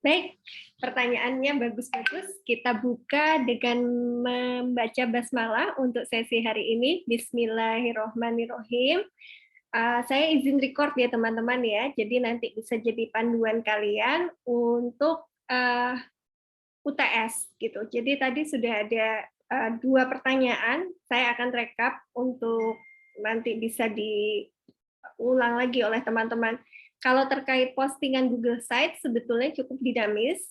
Baik, pertanyaannya bagus-bagus. Kita buka dengan membaca basmalah untuk sesi hari ini. Bismillahirrohmanirrohim. Saya izin record ya teman-teman ya, jadi nanti bisa jadi panduan kalian untuk UTS gitu. Jadi tadi sudah ada 2 pertanyaan, saya akan rekap untuk nanti bisa diulang lagi oleh teman-teman. Kalau terkait postingan Google Sites sebetulnya cukup dinamis.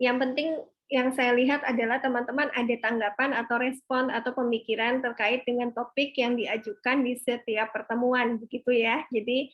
Yang penting yang saya lihat adalah teman-teman ada tanggapan atau respon atau pemikiran terkait dengan topik yang diajukan di setiap pertemuan, begitu ya. Jadi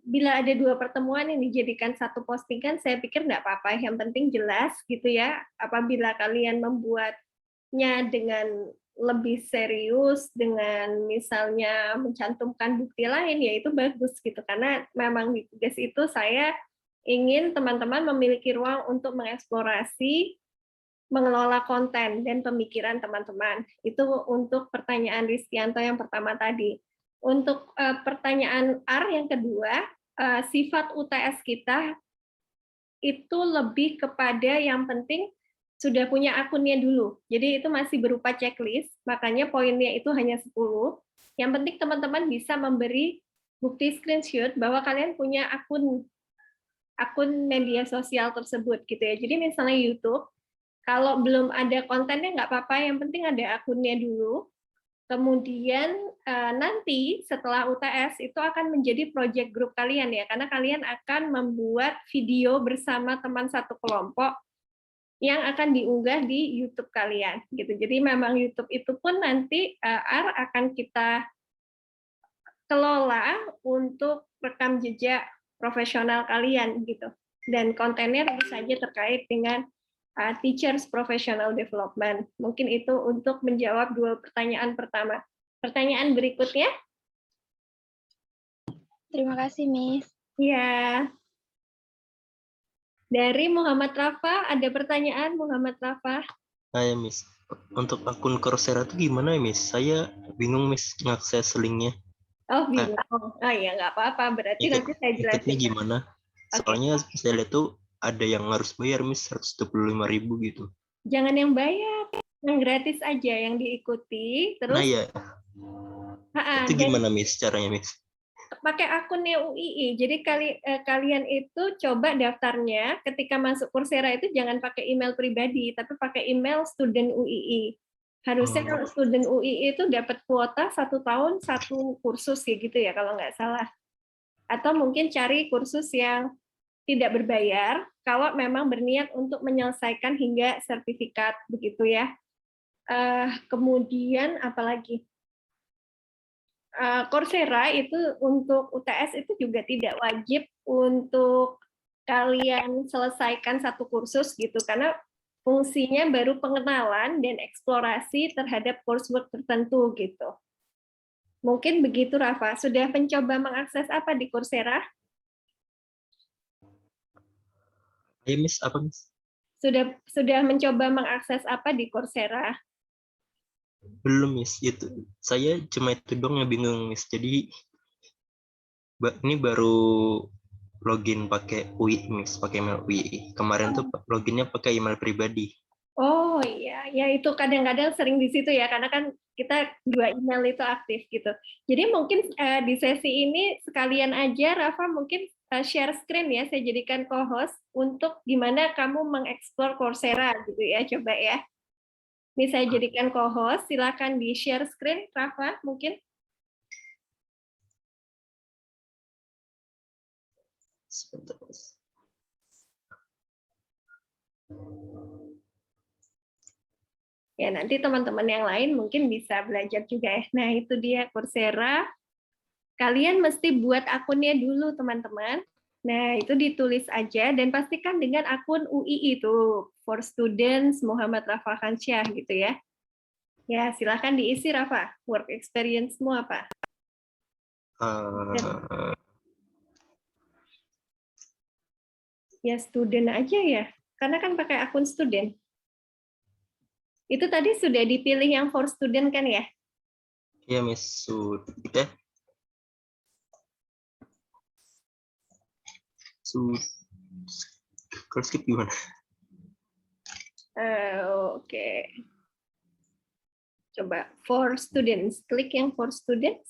bila ada 2 pertemuan yang dijadikan satu postingan, saya pikir nggak apa-apa. Yang penting jelas, gitu ya. Apabila kalian membuatnya dengan lebih serius, dengan misalnya mencantumkan bukti lain, ya itu bagus gitu. Karena memang di tugas itu saya ingin teman-teman memiliki ruang untuk mengeksplorasi, mengelola konten dan pemikiran teman-teman. Itu untuk pertanyaan Rizkyanto yang pertama tadi. Untuk pertanyaan R yang kedua, sifat UTS kita itu lebih kepada yang penting sudah punya akunnya dulu. Jadi itu masih berupa checklist, makanya poinnya itu hanya 10. Yang penting teman-teman bisa memberi bukti screenshot bahwa kalian punya akun media sosial tersebut gitu ya. Jadi misalnya YouTube, kalau belum ada kontennya nggak apa-apa, yang penting ada akunnya dulu. Kemudian nanti setelah UTS itu akan menjadi project group kalian ya, karena kalian akan membuat video bersama teman satu kelompok yang akan diunggah di YouTube kalian gitu. Jadi memang YouTube itu pun nanti R akan kita kelola untuk rekam jejak profesional kalian gitu. Dan kontennya tentu saja terkait dengan teachers professional development. Mungkin itu untuk menjawab 2 pertanyaan pertama. Pertanyaan berikutnya? Terima kasih, Miss. Ya. Dari Muhammad Rafa, ada pertanyaan Muhammad Rafa? Ya, Miss. Untuk akun Coursera itu gimana ya, Miss? Saya bingung, Miss, ngakses linknya. Oh, bingung. Oh ya, nggak apa-apa. Berarti nanti saya jelasin. Ikutnya gimana? Soalnya saya lihat tuh ada yang harus bayar, Miss, 125.000 gitu. Jangan yang bayar, yang gratis aja, yang diikuti. Terus, nah ya, itu gimana, Miss, caranya, Miss? Pakai akunnya UII. Jadi kalian itu coba daftarnya ketika masuk Coursera itu jangan pakai email pribadi, tapi pakai email student UII. Harusnya kalau student UII itu dapat kuota 1 tahun 1 kursus ya gitu ya kalau nggak salah. Atau mungkin cari kursus yang tidak berbayar kalau memang berniat untuk menyelesaikan hingga sertifikat begitu ya. Kemudian apalagi? Coursera itu untuk UTS itu juga tidak wajib untuk kalian selesaikan satu kursus gitu, karena fungsinya baru pengenalan dan eksplorasi terhadap coursework tertentu gitu. Mungkin begitu, Rafa. Sudah mencoba mengakses apa di Coursera? Ya, Miss, apa, Miss? Sudah mencoba mengakses apa di Coursera? Belum, Miss. Itu saya cuma itu dong yang bingung, Miss. Jadi ini baru login pakai UI, Miss, pakai email UI. Kemarin tuh loginnya pakai email pribadi. Oh iya, ya itu kadang-kadang sering di situ ya, karena kan kita 2 email itu aktif gitu. Jadi mungkin di sesi ini sekalian aja, Rafa mungkin share screen ya, saya jadikan co-host untuk gimana kamu mengeksplor Coursera gitu ya, coba ya. Ini saya jadikan co-host, silakan di share screen, Rafa mungkin. Sebentar, Miss. Ya, nanti teman-teman yang lain mungkin bisa belajar juga ya. Nah, itu dia Coursera. Kalian mesti buat akunnya dulu, teman-teman. Nah, itu ditulis aja dan pastikan dengan akun UII itu, for students Muhammad Rafa Khansyah gitu ya. Ya, silahkan diisi Rafa. Work experience-mu apa? Ya, student aja ya. Karena kan pakai akun student. Itu tadi sudah dipilih yang for student kan ya? Iya, Miss. Sudah. Kalau skip gimana? Oke. Coba for students, klik yang for students.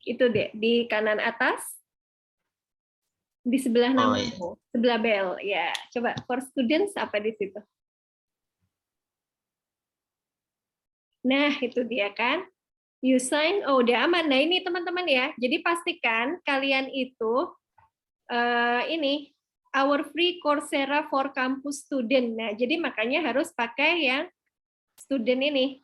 Itu deh di kanan atas. Di sebelah Oh, namamu, sebelah bel. Ya, coba for students apa di situ? Nah, itu dia kan. You sign, oh udah aman. Nah ini teman-teman ya, jadi pastikan kalian itu ini our free Coursera for campus student. Nah jadi makanya harus pakai yang student ini.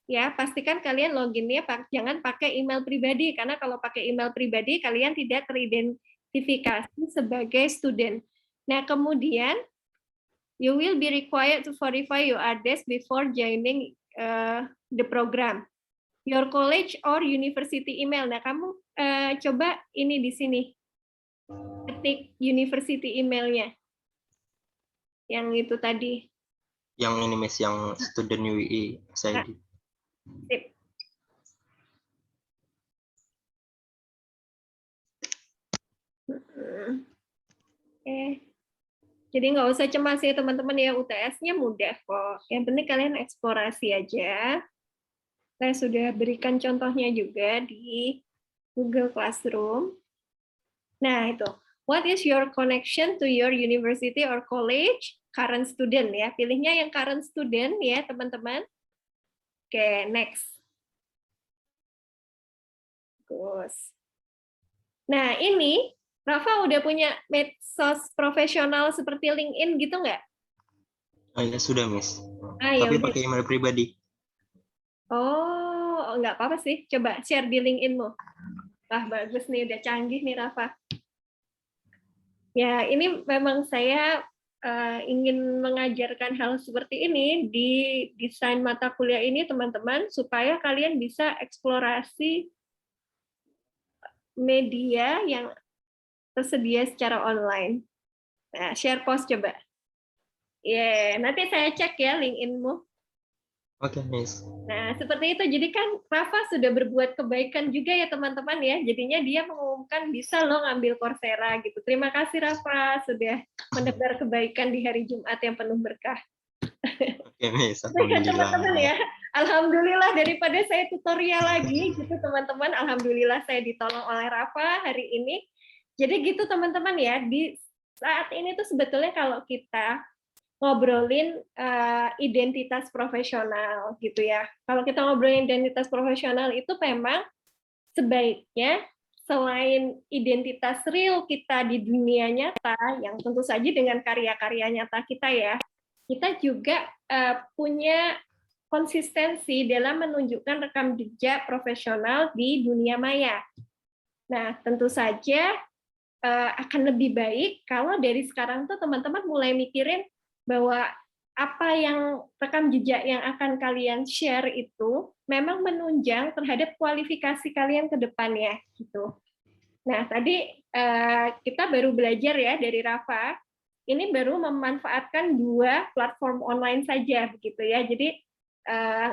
Ya pastikan kalian loginnya jangan pakai email pribadi karena kalau pakai email pribadi kalian tidak teridentifikasi sebagai student. Nah kemudian you will be required to verify your address before joining the program. Your college or university email. Nah, kamu coba ini di sini. Ketik university emailnya. Yang itu tadi. Yang ini Miss, yang student UI saya di. Sip. Jadi nggak usah cemas ya teman-teman ya, UTS-nya mudah kok. Yang penting kalian eksplorasi aja. Saya sudah berikan contohnya juga di Google Classroom. Nah, itu. What is your connection to your university or college? Current student ya. Pilihnya yang current student ya, teman-teman. Oke, next. Terus. Nah, ini Rafa udah punya medsos profesional seperti LinkedIn gitu nggak? Oh ya sudah Miss. Ya Tapi udah. pakai email pribadi. Oh, nggak apa-apa sih. Coba share di LinkedIn-mu. Wah, bagus nih, udah canggih nih Rafa. Ya, ini memang saya ingin mengajarkan hal seperti ini di desain mata kuliah ini, teman-teman, supaya kalian bisa eksplorasi media yang tersedia secara online. Nah, share post coba. Nanti saya cek ya LinkedIn-mu. Oke, Miss. Nah, seperti itu. Jadi kan Rafa sudah berbuat kebaikan juga ya teman-teman ya. Jadinya dia mengumumkan bisa loh ngambil Coursera gitu. Terima kasih Rafa sudah menebar kebaikan di hari Jumat yang penuh berkah. Oke, Miss. Teman-teman Alhamdulillah. ya. Alhamdulillah daripada saya tutorial lagi gitu teman-teman. Alhamdulillah saya ditolong oleh Rafa hari ini. Jadi gitu teman-teman ya. Di saat ini tuh sebetulnya kalau kita ngobrolin identitas profesional gitu ya. Kalau kita ngobrolin identitas profesional itu memang sebaiknya selain identitas real kita di dunia nyata, yang tentu saja dengan karya-karya nyata kita ya, kita juga punya konsistensi dalam menunjukkan rekam jejak profesional di dunia maya. Nah, tentu saja akan lebih baik kalau dari sekarang tuh teman-teman mulai mikirin bahwa apa yang rekam jejak yang akan kalian share itu memang menunjang terhadap kualifikasi kalian ke depannya gitu. Nah, tadi kita baru belajar ya dari Rafa, ini baru memanfaatkan 2 platform online saja begitu ya. Jadi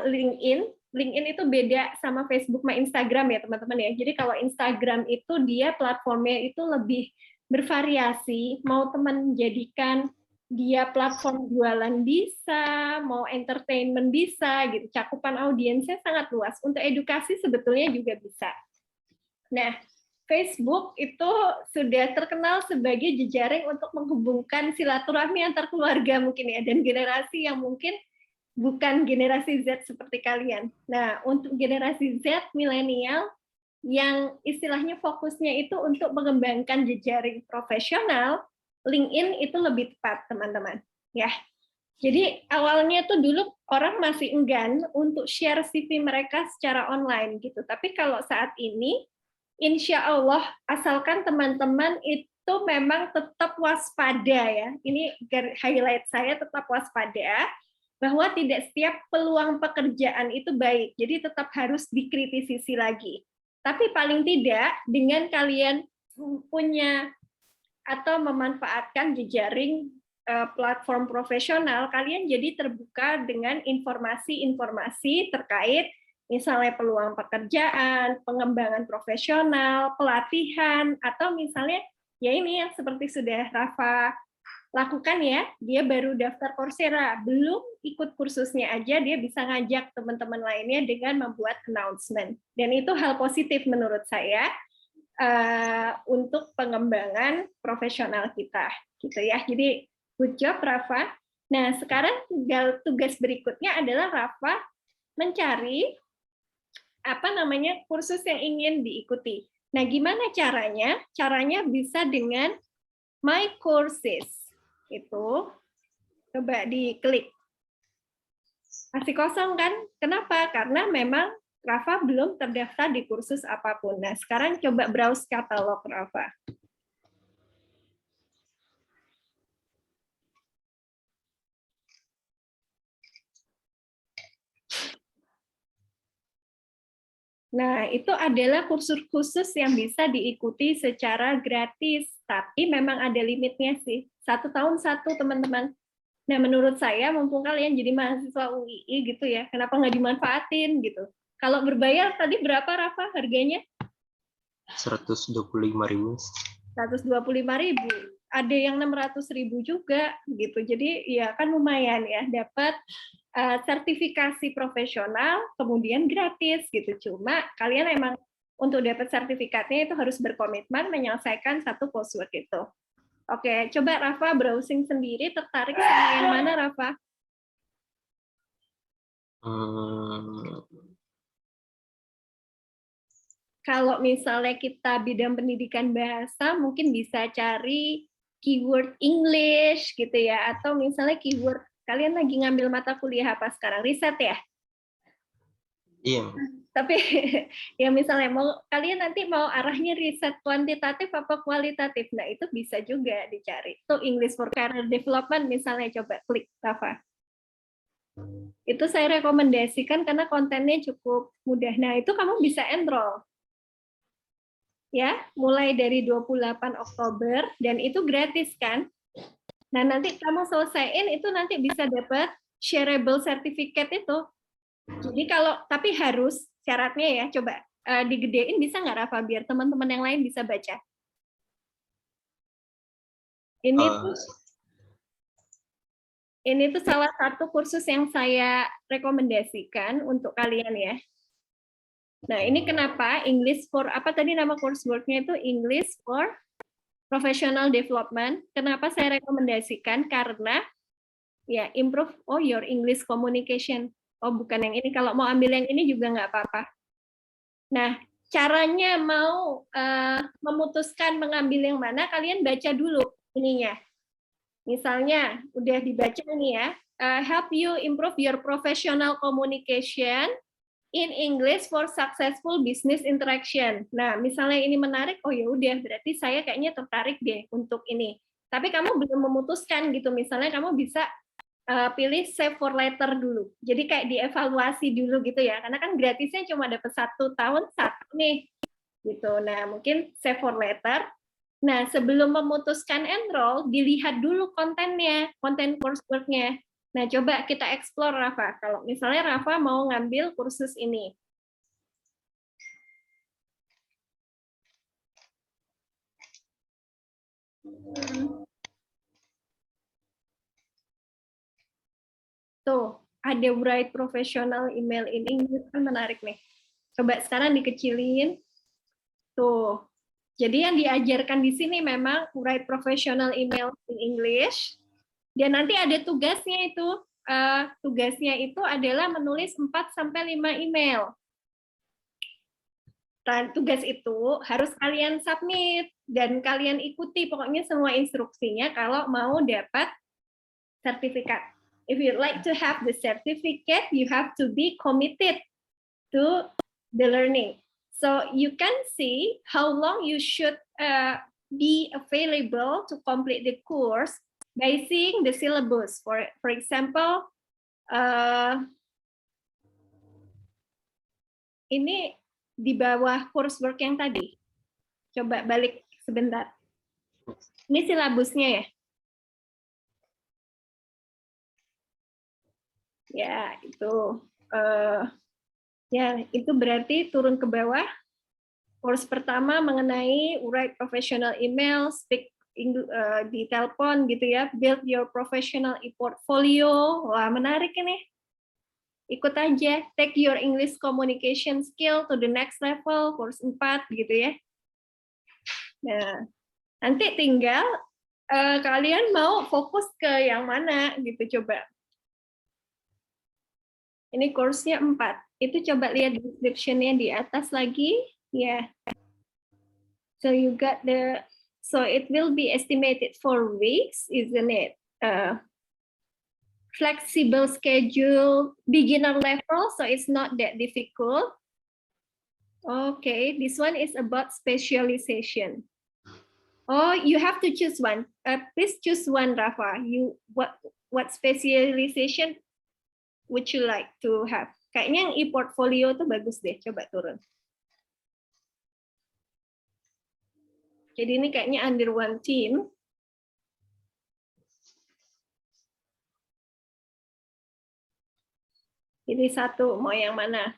LinkedIn itu beda sama Facebook sama Instagram ya teman-teman ya. Jadi kalau Instagram itu dia platformnya itu lebih bervariasi, mau teman jadikan dia platform jualan bisa, mau entertainment bisa, gitu. Cakupan audiensnya sangat luas. Untuk edukasi sebetulnya juga bisa. Nah, Facebook itu sudah terkenal sebagai jejaring untuk menghubungkan silaturahmi antar keluarga mungkin ya, dan generasi yang mungkin bukan generasi Z seperti kalian. Nah, untuk generasi Z milenial yang istilahnya fokusnya itu untuk mengembangkan jejaring profesional, LinkedIn itu lebih tepat, teman-teman. Ya. Jadi awalnya tuh dulu orang masih enggan untuk share CV mereka secara online gitu. Tapi kalau saat ini, insya Allah asalkan teman-teman itu memang tetap waspada ya. Ini highlight saya, tetap waspada bahwa tidak setiap peluang pekerjaan itu baik. Jadi tetap harus dikritisi lagi. Tapi paling tidak dengan kalian punya atau memanfaatkan jejaring platform profesional, kalian jadi terbuka dengan informasi-informasi terkait misalnya peluang pekerjaan, pengembangan profesional, pelatihan, atau misalnya ya ini yang seperti sudah Rafa lakukan ya. Dia baru daftar Coursera, belum ikut kursusnya aja, dia bisa ngajak teman-teman lainnya dengan membuat announcement. Dan itu hal positif menurut saya untuk pengembangan profesional kita, gitu ya. Jadi good job Rafa. Nah sekarang tinggal tugas berikutnya adalah Rafa mencari kursus yang ingin diikuti. Nah gimana caranya? Caranya bisa dengan My Courses. Itu coba diklik. Masih kosong kan? Kenapa? Karena memang Rafa belum terdaftar di kursus apapun. Nah, sekarang coba browse katalog Rafa. Nah, itu adalah kursus-kursus yang bisa diikuti secara gratis, tapi memang ada limitnya sih. 1 tahun 1, teman-teman. Nah, menurut saya, mumpung kalian jadi mahasiswa UII gitu ya, kenapa nggak dimanfaatin gitu? Kalau berbayar tadi berapa, Rafa, harganya? 125.000. 125.000. Ada yang 600.000 juga gitu. Jadi ya kan lumayan ya, dapat sertifikasi profesional, kemudian gratis gitu. Cuma kalian emang untuk dapat sertifikatnya itu harus berkomitmen menyelesaikan 1 coursework itu. Oke, coba Rafa browsing sendiri, tertarik sama yang mana Rafa? Kalau misalnya kita bidang pendidikan bahasa, mungkin bisa cari keyword English gitu ya, atau misalnya keyword, kalian lagi ngambil mata kuliah apa sekarang? Riset ya? Iya. Tapi ya misalnya kalian nanti mau arahnya riset kuantitatif apa kualitatif, nah itu bisa juga dicari. Itu English for Career Development misalnya, coba klik Rafa. Itu saya rekomendasikan karena kontennya cukup mudah. Nah itu kamu bisa enroll. Ya, mulai dari 28 Oktober, dan itu gratis kan? Nah, nanti kamu selesaiin, itu nanti bisa dapat shareable certificate itu. Jadi tapi harus, syaratnya ya, coba digedein bisa nggak Rafa, biar teman-teman yang lain bisa baca. Ini tuh salah satu kursus yang saya rekomendasikan untuk kalian ya. Nah, ini kenapa English for, apa tadi nama coursework-nya itu? English for Professional Development. Kenapa saya rekomendasikan? Karena ya improve your English communication. Oh, bukan yang ini. Kalau mau ambil yang ini juga nggak apa-apa. Nah, caranya mau memutuskan mengambil yang mana, kalian baca dulu ininya. Misalnya, udah dibaca nih ya, help you improve your professional communication in English for successful business interaction. Nah, misalnya ini menarik, oh ya udah, berarti saya kayaknya tertarik deh untuk ini. Tapi kamu belum memutuskan gitu, misalnya kamu bisa pilih save for later dulu. Jadi kayak dievaluasi dulu gitu ya, karena kan gratisnya cuma dapat 1 tahun 1 nih. Gitu. Nah, mungkin save for later. Nah, sebelum memutuskan enroll, dilihat dulu kontennya, konten coursework-nya. Nah, coba kita explore, Rafa. Kalau misalnya Rafa mau ngambil kursus ini. Tuh, ada Write Professional Email in English, kan menarik nih. Coba sekarang dikecilin. Tuh, jadi yang diajarkan di sini memang Write Professional Email in English. Dan nanti ada tugasnya itu. Tugasnya itu adalah menulis 4-5 email. Dan tugas itu harus kalian submit dan kalian ikuti pokoknya semua instruksinya kalau mau dapat sertifikat. If you like to have the certificate, you have to be committed to the learning. So you can see how long you should be available to complete the course by seeing the syllabus. For example, ini di bawah coursework yang tadi. Coba balik sebentar. Ini silabusnya ya. Ya, itu. Ya, itu berarti turun ke bawah. Course pertama mengenai Write Professional Email, Speak di telepon gitu ya, build your professional e-portfolio. Wah, menarik ini. Ikut aja, take your English communication skill to the next level, course 4 gitu ya. Nah, nanti tinggal kalian mau fokus ke yang mana gitu coba. Ini course-nya 4. Itu coba lihat description-nya di atas lagi, ya. So you got so it will be estimated 4 weeks, isn't it? Flexible schedule, beginner level, so it's not that difficult. Okay, this one is about specialization. Oh, you have to choose one. Please choose one, Rafa. What specialization would you like to have? Kayaknya yang e-portfolio tuh bagus deh. Coba turun. Jadi ini kayaknya under one team. Jadi satu, mau yang mana?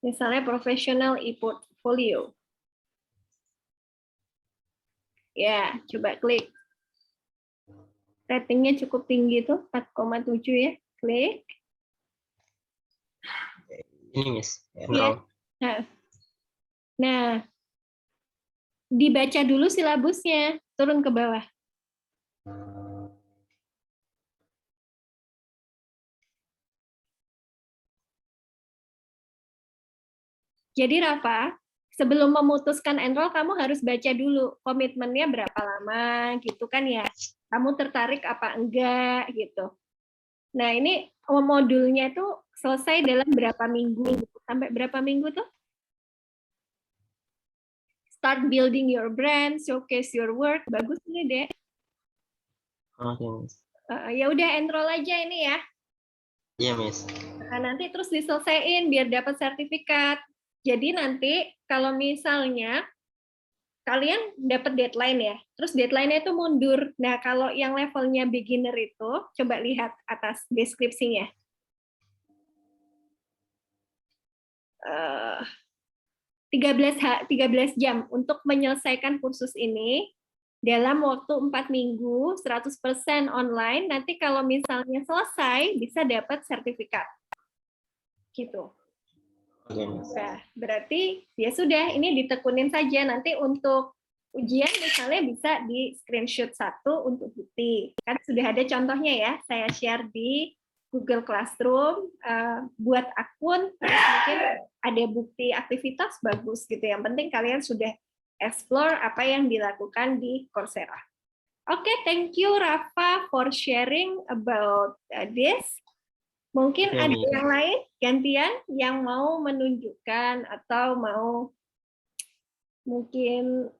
Misalnya professional e-portfolio. Ya, coba klik. Ratingnya cukup tinggi tuh, 4,7 ya. Klik. Ini Miss, Ya. Nah, dibaca dulu silabusnya, turun ke bawah. Jadi Rafa, sebelum memutuskan enroll, kamu harus baca dulu komitmennya berapa lama, gitu kan ya. Kamu tertarik apa enggak, gitu. Nah, ini modulnya itu selesai dalam berapa minggu, sampai berapa minggu tuh? Start building your brand, showcase your work, bagus nih deh. Oke, Miss. Ya udah enroll aja ini ya. Iya, Miss. Nah, nanti terus diselesaiin biar dapat sertifikat. Jadi nanti kalau misalnya kalian dapat deadline ya, terus deadline-nya itu mundur. Nah, kalau yang levelnya beginner itu, coba lihat atas deskripsinya. 13 jam untuk menyelesaikan kursus ini dalam waktu 4 minggu, 100% online. Nanti kalau misalnya selesai, bisa dapat sertifikat. Gitu. Nah, berarti ya sudah, ini ditekunin saja. Nanti untuk ujian misalnya bisa di screenshot satu untuk bukti. Kan sudah ada contohnya ya, saya share di Google Classroom, buat akun, terus mungkin ada bukti aktivitas, bagus gitu. Yang penting kalian sudah explore apa yang dilakukan di Coursera. Oke, thank you Rafa for sharing about this. Mungkin ada yang lain gantian yang mau menunjukkan atau mau mungkin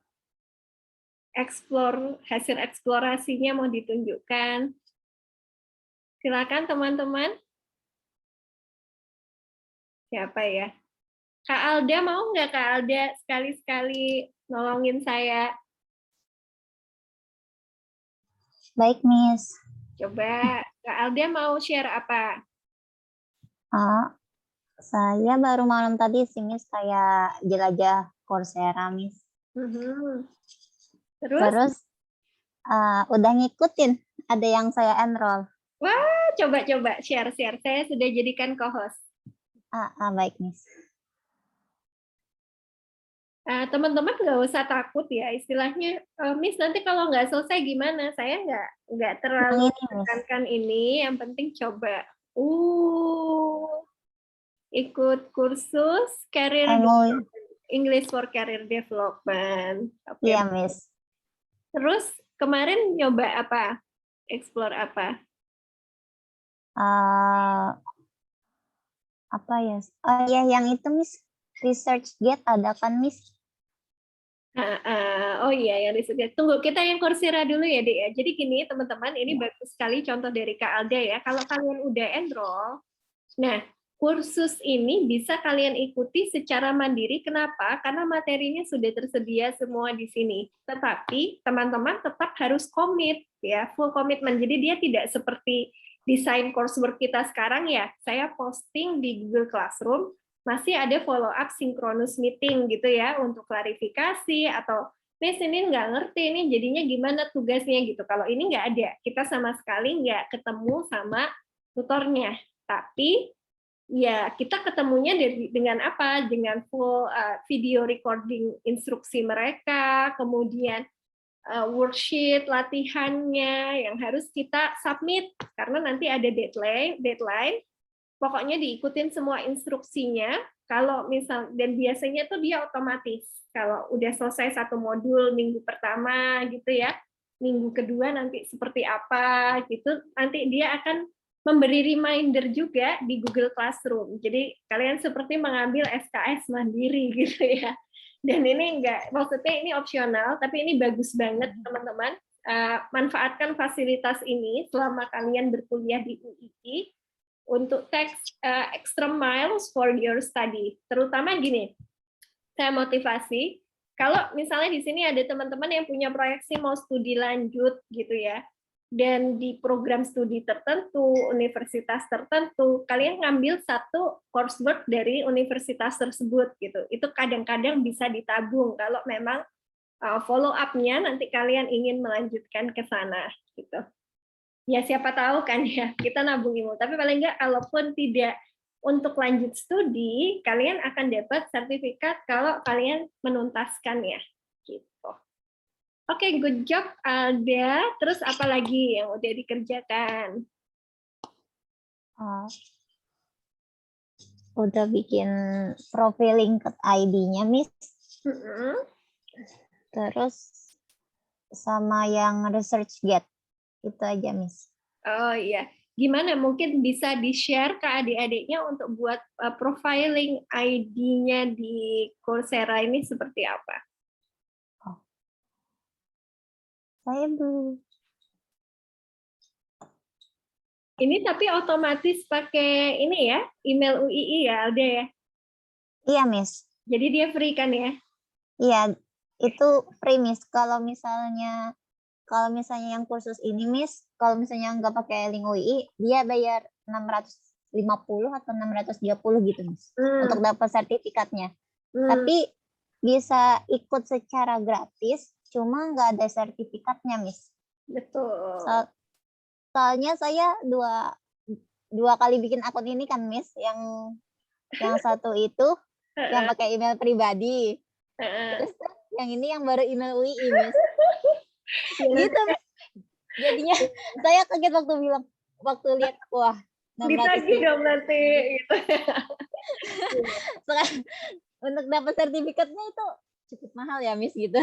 hasil eksplorasinya mau ditunjukkan. Silakan teman-teman. Siapa ya? Kak Alda mau nggak Kak Alda sekali-sekali nolongin saya? Baik, Miss. Coba Kak Alda mau share apa? Saya baru malam tadi sih, Miss, kayak jelajah Coursera, Miss. Terus udah ngikutin, ada yang saya enroll. Wah, coba share. Saya sudah jadikan co-host. Baik, Miss. Teman-teman nggak usah takut ya, istilahnya, Miss nanti kalau nggak selesai gimana? Saya nggak terlalu menekankan ini, yang penting coba. Ikut kursus English for Career Development. Okay. Iya, Miss. Terus kemarin nyoba apa? Explore apa? Apa ya? Oh ya, yang itu, Miss. ResearchGate ada kan, Miss? Oh iya, yang ResearchGate. Tunggu, kita yang Coursera dulu ya, Dek ya. Jadi gini, teman-teman, ini bagus sekali contoh dari Kak Alda ya. Kalau kalian udah enroll, nah, kursus ini bisa kalian ikuti secara mandiri. Kenapa? Karena materinya sudah tersedia semua di sini. Tetapi teman-teman tetap harus komit, ya, full komitmen. Jadi dia tidak seperti desain coursework kita sekarang ya. Saya posting di Google Classroom, masih ada follow up synchronous meeting gitu ya untuk klarifikasi atau Miss ini nggak ngerti nih jadinya gimana tugasnya gitu. Kalau ini nggak ada, kita sama sekali nggak ketemu sama tutornya. Tapi ya kita ketemunya dengan apa? Dengan full video recording instruksi mereka, kemudian worksheet latihannya yang harus kita submit karena nanti ada deadline. Pokoknya diikutin semua instruksinya. Kalau misal dan biasanya tuh dia otomatis. Kalau udah selesai satu modul minggu pertama gitu ya, minggu kedua nanti seperti apa gitu, nanti dia akan memberi reminder juga di Google Classroom. Jadi kalian seperti mengambil SKS mandiri gitu ya. Dan ini maksudnya ini opsional, tapi ini bagus banget teman-teman. Manfaatkan fasilitas ini selama kalian berkuliah di UII untuk take extra miles for your study. Terutama gini, saya motivasi, kalau misalnya di sini ada teman-teman yang punya proyeksi mau studi lanjut gitu ya, dan di program studi tertentu, universitas tertentu, kalian ngambil satu coursework dari universitas tersebut gitu. Itu kadang-kadang bisa ditabung kalau memang follow up-nya nanti kalian ingin melanjutkan ke sana gitu. Ya siapa tahu kan ya, kita nabung ilmu. Tapi paling enggak kalaupun tidak untuk lanjut studi, kalian akan dapat sertifikat kalau kalian menuntaskannya gitu. Oke, good job Alda. Terus apa lagi yang udah dikerjakan? Udah bikin profiling ke ID-nya, Miss. Terus sama yang research get. Itu aja, Miss. Oh iya. Gimana? Mungkin bisa di-share ke adik-adiknya untuk buat profiling ID-nya di Coursera ini seperti apa? Saya belum. Ini tapi otomatis pakai ini ya, email UII ya, Alda ya? Iya, Miss. Jadi dia free kan ya? Iya, itu free, Miss. Kalau misalnya yang kursus ini, Miss, kalau misalnya nggak pakai link UII, dia bayar 650 atau 630 gitu, Miss, untuk dapat sertifikatnya. Tapi bisa ikut secara gratis, cuma nggak ada sertifikatnya, Miss. Betul. Soalnya saya dua kali bikin akun ini kan, Miss, yang satu itu yang pakai email pribadi, terus yang ini yang baru email UII, Miss. Gitu, Miss. Jadinya saya kaget waktu lihat, wah, 600 ditagih dong nanti gitu. Untuk dapat sertifikatnya itu cukup mahal ya, Miss, gitu.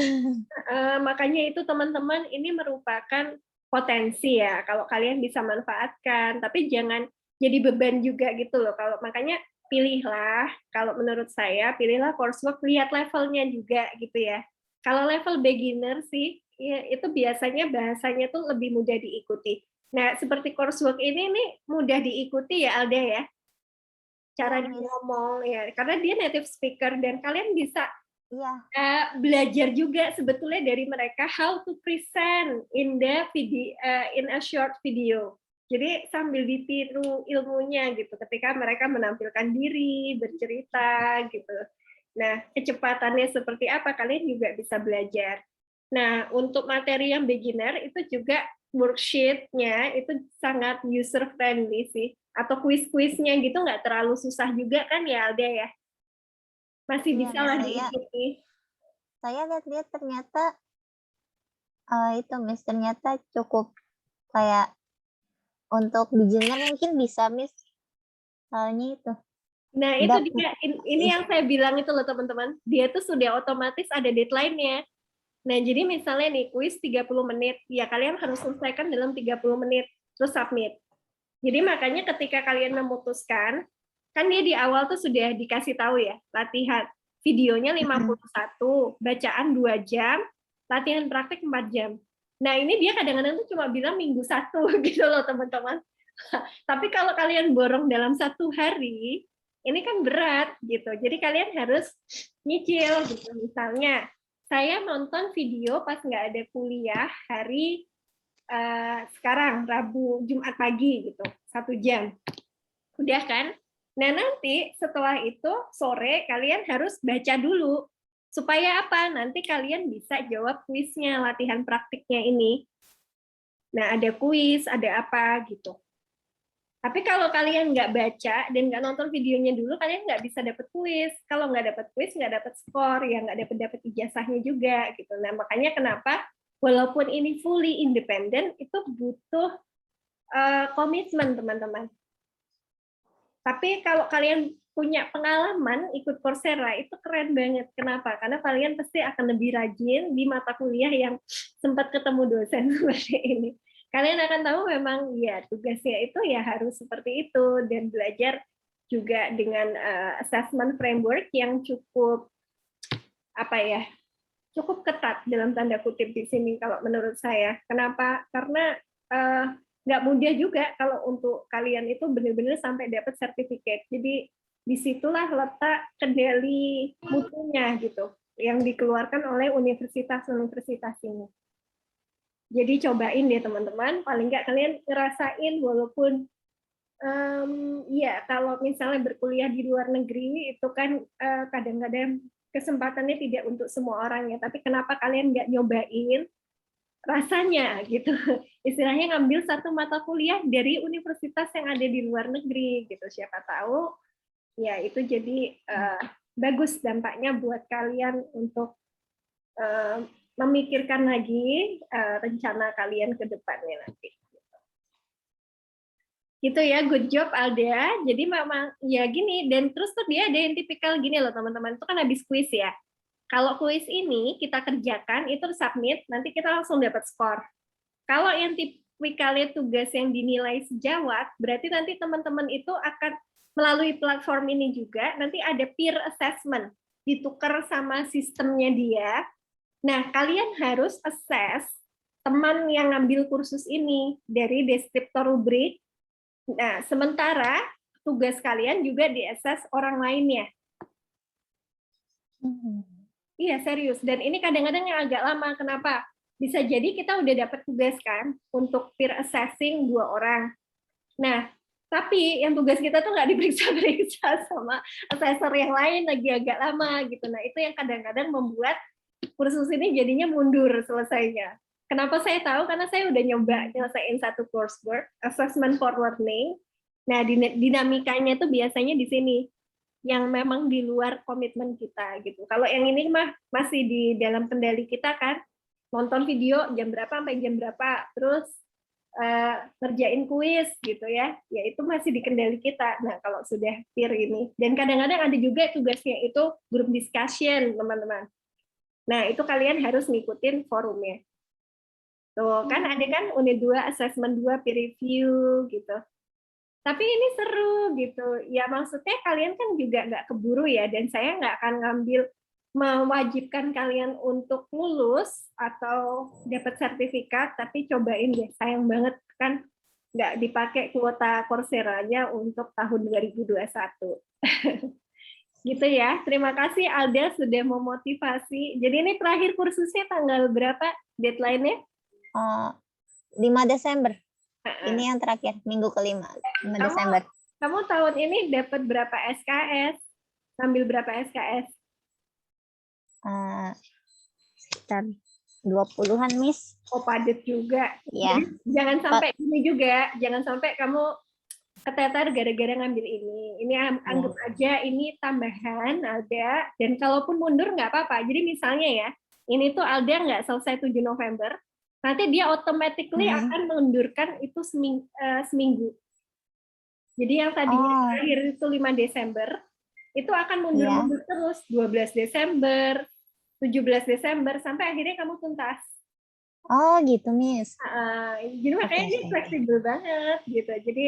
Makanya itu teman-teman, ini merupakan potensi ya kalau kalian bisa manfaatkan, tapi jangan jadi beban juga gitu loh. Kalau makanya pilihlah, kalau menurut saya pilihlah coursework, lihat levelnya juga gitu ya. Kalau level beginner sih ya, itu biasanya bahasanya tuh lebih mudah diikuti. Nah, seperti coursework ini nih mudah diikuti ya Alda ya. Cara dia ngomong ya, karena dia native speaker dan kalian bisa belajar juga sebetulnya dari mereka how to present in the video, in a short video. Jadi sambil ditiru ilmunya gitu ketika mereka menampilkan diri, bercerita gitu. Nah, kecepatannya seperti apa kalian juga bisa belajar. Nah, untuk materi yang beginner itu juga worksheet-nya itu sangat user friendly sih, atau quiz-quiznya gitu nggak terlalu susah juga kan ya Alda ya? Masih bisa lah diikuti. Saya lihat-lihat ternyata itu, Miss, ternyata cukup kayak untuk beginner mungkin bisa, Miss. Soalnya itu. Nah, itu dia, ini yang saya bilang itu loh teman-teman, dia tuh sudah otomatis ada deadline-nya. Nah, jadi misalnya nih kuis 30 menit, ya kalian harus selesaikan dalam 30 menit, terus submit. Jadi makanya ketika kalian memutuskan, kan dia di awal tuh sudah dikasih tahu ya, latihan videonya 51, bacaan 2 jam, latihan praktik 4 jam. Nah, ini dia kadang-kadang tuh cuma bilang minggu 1 gitu loh teman-teman. Tapi kalau kalian borong dalam 1 hari, ini kan berat gitu. Jadi kalian harus nyicil gitu. Misalnya, saya nonton video pas nggak ada kuliah hari sekarang Rabu Jumat pagi gitu 1 jam udah kan. Nah nanti setelah itu sore kalian harus baca dulu Supaya apa? Nanti kalian bisa jawab kuisnya, latihan praktiknya ini. Nah, ada kuis, ada apa gitu. Tapi kalau kalian nggak baca dan nggak nonton videonya dulu, kalian nggak bisa dapat kuis. Kalau nggak dapat kuis, nggak dapat skor, ya nggak dapat ijazahnya juga gitu. Nah, makanya kenapa walaupun ini fully independent, itu butuh komitmen teman-teman. Tapi kalau kalian punya pengalaman ikut Coursera, itu keren banget. Kenapa? Karena kalian pasti akan lebih rajin di mata kuliah yang sempat ketemu dosen seperti ini. Kalian akan tahu memang ya tugasnya itu ya harus seperti itu, dan belajar juga dengan assessment framework yang cukup cukup ketat dalam tanda kutip di sini kalau menurut saya. Kenapa? Karena nggak mudah juga kalau untuk kalian itu benar-benar sampai dapat sertifikat. Jadi disitulah letak kendali mutunya gitu yang dikeluarkan oleh universitas-universitas ini. Jadi cobain deh teman-teman, paling nggak kalian ngerasain walaupun ya kalau misalnya berkuliah di luar negeri itu kan kadang-kadang kesempatannya tidak untuk semua orang ya, tapi kenapa kalian nggak nyobain rasanya gitu, istilahnya ngambil satu mata kuliah dari universitas yang ada di luar negeri gitu, siapa tahu ya itu jadi bagus dampaknya buat kalian untuk memikirkan lagi rencana kalian ke depannya nanti. Gitu ya, good job Alda. Jadi memang ya gini, dan terus tuh dia ada yang tipikal gini loh teman-teman, itu kan habis kuis ya. Kalau kuis ini kita kerjakan, itu submit, nanti kita langsung dapat skor. Kalau yang tipikalnya tugas yang dinilai sejawat, berarti nanti teman-teman itu akan melalui platform ini juga, nanti ada peer assessment, ditukar sama sistemnya dia. Nah, kalian harus assess teman yang ngambil kursus ini dari deskriptor rubrik. Nah, sementara tugas kalian juga di-assess orang lainnya. Iya, serius. Dan ini kadang-kadang yang agak lama. Kenapa? Bisa jadi kita udah dapat tugas kan untuk peer assessing 2 orang. Nah, tapi yang tugas kita tuh nggak diperiksa-periksa sama assessor yang lain, lagi agak lama gitu. Nah, itu yang kadang-kadang membuat kursus ini jadinya mundur selesainya. Kenapa saya tahu? Karena saya udah nyoba nyelesain satu coursework, assessment for learning. Nah, dinamikanya itu biasanya di sini, yang memang di luar komitmen kita gitu. Kalau yang ini mah masih di dalam kendali kita kan, nonton video jam berapa sampai jam berapa, terus ngerjain kuis gitu ya, ya itu masih di kendali kita. Nah, kalau sudah peer ini, dan kadang-kadang ada juga tugasnya itu group discussion teman-teman. Nah, itu kalian harus ngikutin forumnya. Tuh, kan ada kan unit 2, assessment 2, peer review gitu. Tapi ini seru gitu. Ya maksudnya kalian kan juga nggak keburu ya, dan saya nggak akan ngambil mewajibkan kalian untuk lulus atau dapat sertifikat, tapi cobain deh. Sayang banget kan nggak dipakai kuota Coursera-nya untuk tahun 2021. Gitu ya. Terima kasih Alda sudah memotivasi. Jadi ini terakhir kursusnya tanggal berapa deadline-nya? 5 Desember. Ini yang terakhir, minggu kelima, 5 Desember. Kamu tahun ini dapat berapa SKS? Ambil berapa SKS? Sekitar 20-an, Miss. Oh, padat juga. Ya. Jadi, jangan sampai ini juga, jangan sampai kamu keteter gara-gara ngambil ini. Ini anggap aja ini tambahan Alda, dan kalaupun mundur nggak apa-apa. Jadi misalnya ya, ini tuh Alda nggak selesai 7 November, nanti dia automatically akan mengundurkan itu seminggu. Jadi yang tadinya terakhir itu 5 Desember, itu akan mundur-mundur terus, 12 Desember, 17 Desember, sampai akhirnya kamu tuntas. Oh gitu, Miss. Jadi makanya ini fleksibel banget gitu. Jadi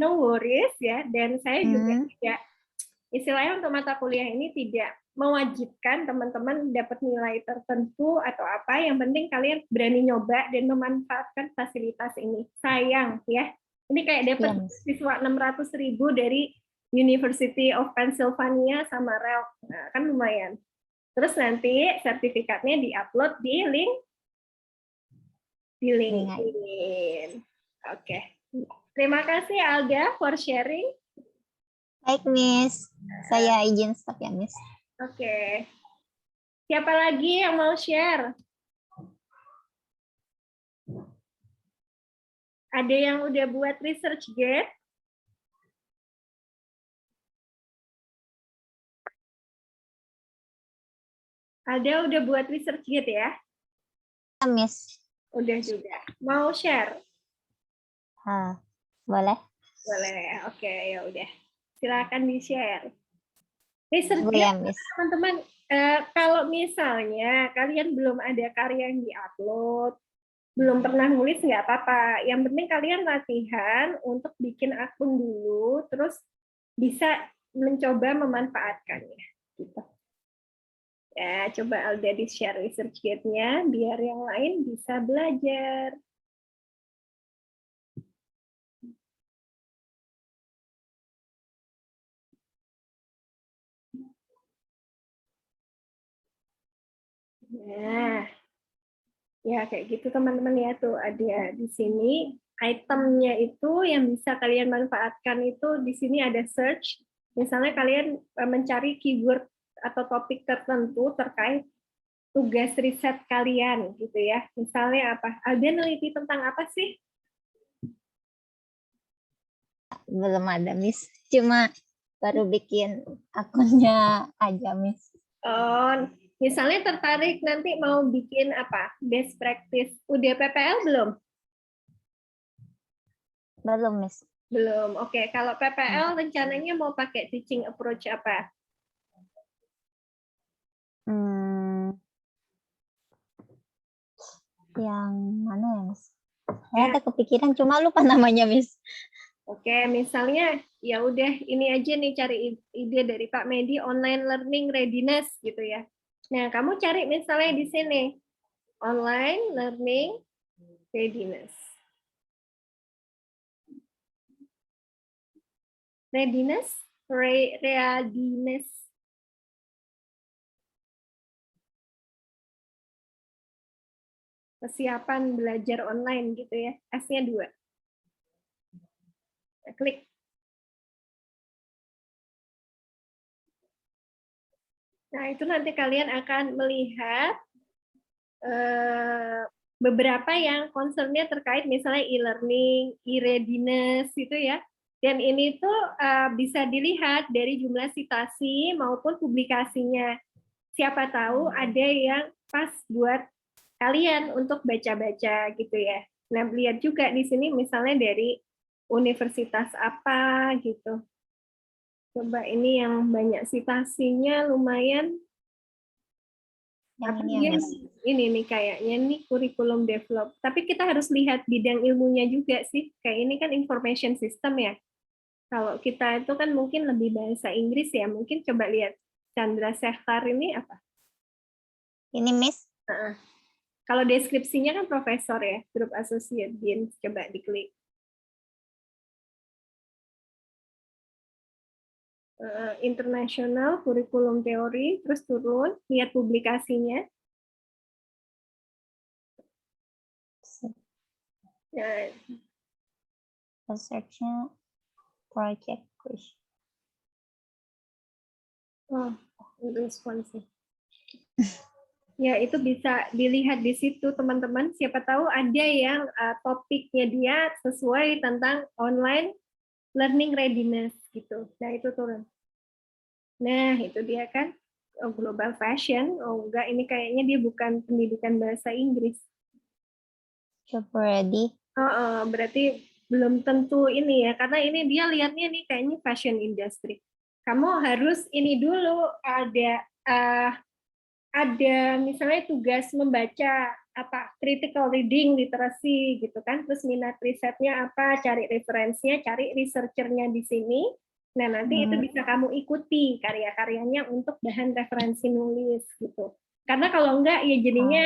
no worries ya. Dan saya juga tidak, istilahnya untuk mata kuliah ini tidak mewajibkan teman-teman dapat nilai tertentu atau apa. Yang penting kalian berani nyoba dan memanfaatkan fasilitas ini. Sayang ya. Ini kayak dapat siswa 600.000 dari University of Pennsylvania sama Rel. Nah, kan lumayan. Terus nanti sertifikatnya diupload di LinkedIn. Oke. Terima kasih Alda for sharing. Baik, Miss. Saya izin stop ya, Miss. Oke. Siapa lagi yang mau share? Ada yang udah buat research gate? Ada udah buat research gate ya? Miss. Udah juga. Mau share? Boleh? Boleh. Oke, ya udah. Silakan di-share. Research Boleh, gate, Miss. teman-teman, kalau misalnya kalian belum ada karya yang di-upload, belum pernah nulis nggak apa-apa. Yang penting kalian latihan untuk bikin akun dulu, terus bisa mencoba memanfaatkannya. Gitu. Ya, coba Alda di-share research gate-nya, biar yang lain bisa belajar. Nah, ya kayak gitu teman-teman ya, tuh ada di sini itemnya itu yang bisa kalian manfaatkan itu di sini ada search. Misalnya kalian mencari keyword atau topik tertentu terkait tugas riset kalian gitu ya. Misalnya apa? Alda neliti tentang apa sih? Belum ada, Miss. Cuma baru bikin akunnya aja, Miss. Oh, misalnya tertarik nanti mau bikin apa? Best practice. Udah PPL belum? Belum, Miss. Belum. Oke, kalau PPL rencananya mau pakai teaching approach apa? Yang mana ya, Miss? Saya ada kepikiran, cuma lupa namanya, Miss. Oke, misalnya ya udah ini aja nih cari ide dari Pak Medi online learning readiness gitu ya. Nah, kamu cari misalnya di sini online learning readiness. Readiness. Kesiapan belajar online gitu ya. S-nya 2. Klik. Nah, itu nanti kalian akan melihat beberapa yang concernnya terkait misalnya e-learning, e-readiness gitu ya. Dan ini tuh bisa dilihat dari jumlah citasi maupun publikasinya. Siapa tahu ada yang pas buat kalian untuk baca-baca gitu ya. Nah, lihat juga di sini misalnya dari universitas apa gitu. Coba ini yang banyak citasinya lumayan. Yang ini ya, Miss. Ini nih kayaknya nih kurikulum develop. Tapi kita harus lihat bidang ilmunya juga sih. Kayak ini kan information system ya. Kalau kita itu kan mungkin lebih bahasa Inggris ya. Mungkin coba lihat Chandra Sekhar ini apa? Ini, Miss. Kalau deskripsinya kan profesor ya, Group Associate Dean. Coba diklik. International Curriculum Theory, terus turun, lihat publikasinya. Nah, Research-nya project question. Responsif. Ya, itu bisa dilihat di situ, teman-teman. Siapa tahu ada yang topiknya dia sesuai tentang online learning readiness gitu. Nah, itu turun. Nah, itu dia kan. Oh, global fashion. Oh, enggak, ini kayaknya dia bukan pendidikan bahasa Inggris. Job ready. Berarti belum tentu ini ya, karena ini dia lihatnya nih kayaknya fashion industry. Kamu harus ini dulu ada misalnya tugas membaca apa critical reading literacy gitu kan, terus minat risetnya apa, cari referensinya, cari researchernya di sini. Nah, nanti itu bisa kamu ikuti karya-karyanya untuk bahan referensi nulis gitu. Karena kalau enggak ya jadinya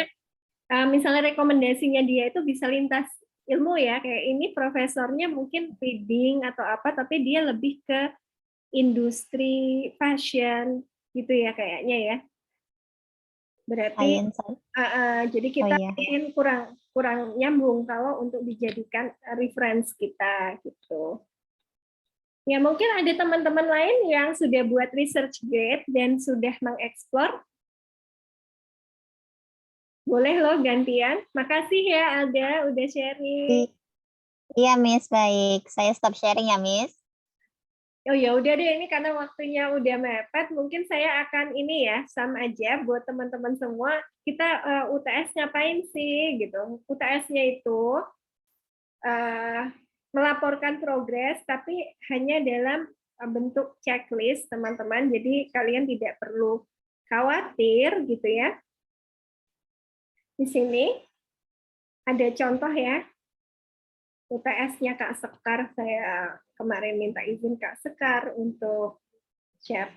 misalnya rekomendasinya dia itu bisa lintas ilmu ya, kayak ini profesornya mungkin reading atau apa, tapi dia lebih ke industri fashion gitu ya kayaknya ya. Berarti jadi kita mungkin kurang nyambung kalau untuk dijadikan reference kita gitu. Ya mungkin ada teman-teman lain yang sudah buat research gate dan sudah mengeksplor. Boleh loh gantian. Makasih ya Alda udah sharing. Iya, Miss, baik. Saya stop sharing ya, Miss. Oh ya udah deh, ini karena waktunya udah mepet, mungkin saya akan ini ya, sama aja buat teman-teman semua. Kita UTS ngapain sih gitu? UTS-nya itu melaporkan progres, tapi hanya dalam bentuk checklist, teman-teman. Jadi kalian tidak perlu khawatir gitu ya. Di sini ada contoh ya. UTS-nya Kak Sekar, saya kemarin minta izin Kak Sekar untuk share.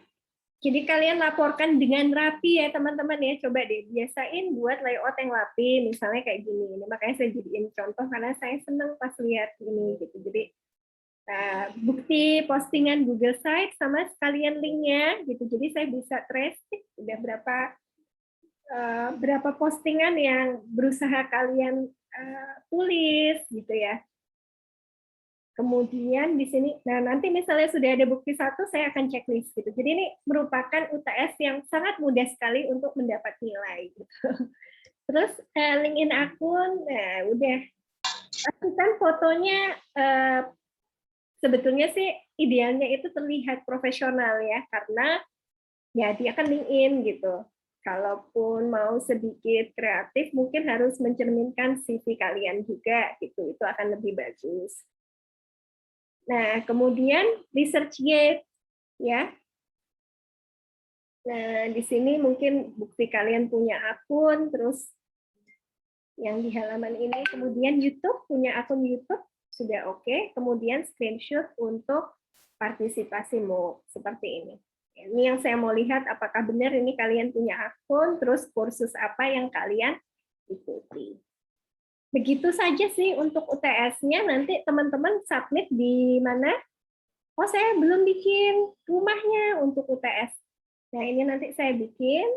Jadi kalian laporkan dengan rapi ya teman-teman ya. Coba deh biasain buat layout yang rapi, misalnya kayak gini. Ini makanya saya jadiin contoh karena saya seneng pas lihat ini gitu. Jadi bukti postingan Google Sites sama sekalian linknya gitu. Jadi saya bisa trace udah berapa postingan yang berusaha kalian tulis gitu ya. Kemudian di sini, nah nanti misalnya sudah ada bukti satu, saya akan checklist gitu. Jadi ini merupakan UTS yang sangat mudah sekali untuk mendapat nilai. Gitu. Terus LinkedIn akun, nah udah. Pastikan fotonya, sebetulnya sih idealnya itu terlihat profesional ya, karena ya dia kan LinkedIn gitu. Kalaupun mau sedikit kreatif, mungkin harus mencerminkan CV kalian juga gitu. Itu akan lebih bagus. Nah, kemudian research gate ya. Nah, di sini mungkin bukti kalian punya akun, terus yang di halaman ini, kemudian YouTube, punya akun YouTube, sudah oke. Kemudian screenshot untuk partisipasi MOOC, seperti ini. Ini yang saya mau lihat, apakah benar ini kalian punya akun, terus kursus apa yang kalian ikuti. Begitu saja sih untuk UTS-nya, nanti teman-teman submit di mana? Oh, saya belum bikin rumahnya untuk UTS. Nah, ini nanti saya bikin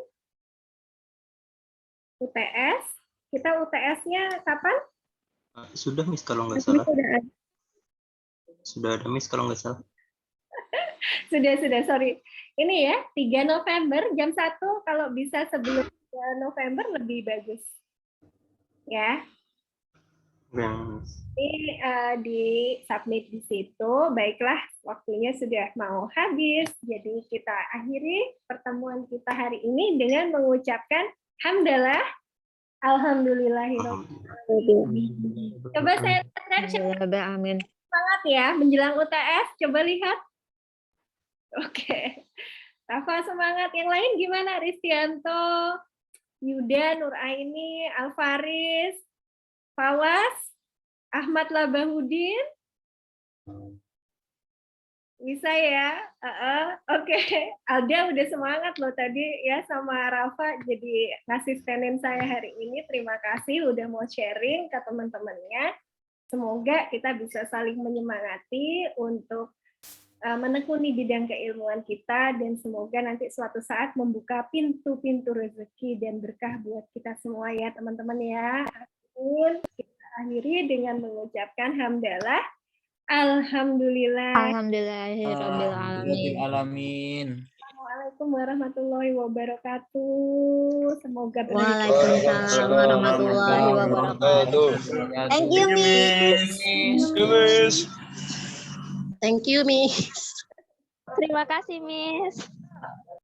UTS. Kita UTS-nya kapan? Sudah, Miss, kalau nggak salah. Sudah ada, Miss, kalau nggak salah. Sudah, sorry. Ini ya, 3 November, jam 1, kalau bisa sebelum 3 November lebih bagus. Ya. Ini di submit di situ. Baiklah, waktunya sudah mau habis. Jadi kita akhiri pertemuan kita hari ini dengan mengucapkan hamdalah, alhamdulillahirobbilalamin. Coba saya lihat, Amin. semangat ya menjelang UTS. Coba lihat. Oke. Rafa semangat. Yang lain gimana? Ristianto, Yuda, Nuraini, Alfaris, Fawas, Ahmad Labahudin, bisa ya? Oke. Alda udah semangat loh tadi ya sama Rafa jadi ngasistenin saya hari ini. Terima kasih udah mau sharing ke teman-temannya. Semoga kita bisa saling menyemangati untuk menekuni bidang keilmuan kita dan semoga nanti suatu saat membuka pintu-pintu rezeki dan berkah buat kita semua ya teman-teman ya. Amin. Kita akhiri dengan mengucapkan hamdalah. Alhamdulillah. Alhamdulillahirobbilalamin. Assalamualaikum warahmatullahi wabarakatuh. Semoga berhasil. Waalaikumsalam warahmatullahi wabarakatuh. Thank you, Miss. Thank you, Miss. Terima kasih, Miss.